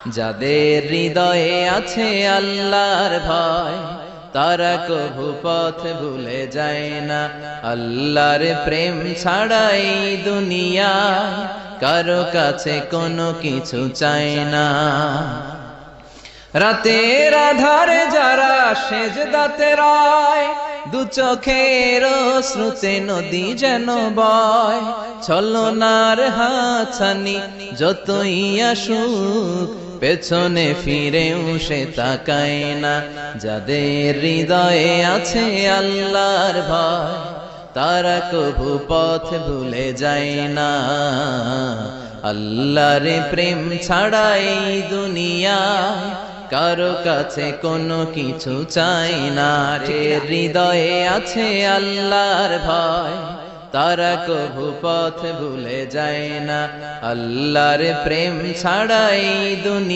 যাদের হৃদয়ে আছে আল্লাহর ভয়, তারা কভু পথ ভুলে যায় না। আল্লাহর প্রেম ছাড়া এই দুনিয়ায় কারো কাছে কোনো কিছু চায় না। রাতের আধারে যারা সেজদাতে রয়, দু চোখের শ্রুতে নদী যেন বয়। ছলনার হাতছানি যতই আসুক, পেছনে ফিরেও সে তাকায় না। যাদের হৃদয়ে আছে আল্লাহর ভয়, তারা কভু পথ ভুলে যায় না। আল্লাহর প্রেম ছাড়া এই দুনিয়ায় কারো কাছে কোনো কিছু চাই না। যে হৃদয়ে আছে আল্লাহর ভয়, তারা কভু পথ ভুলে যায় না। আল্লাহর প্রেম ছাড়া এই দুনিয়া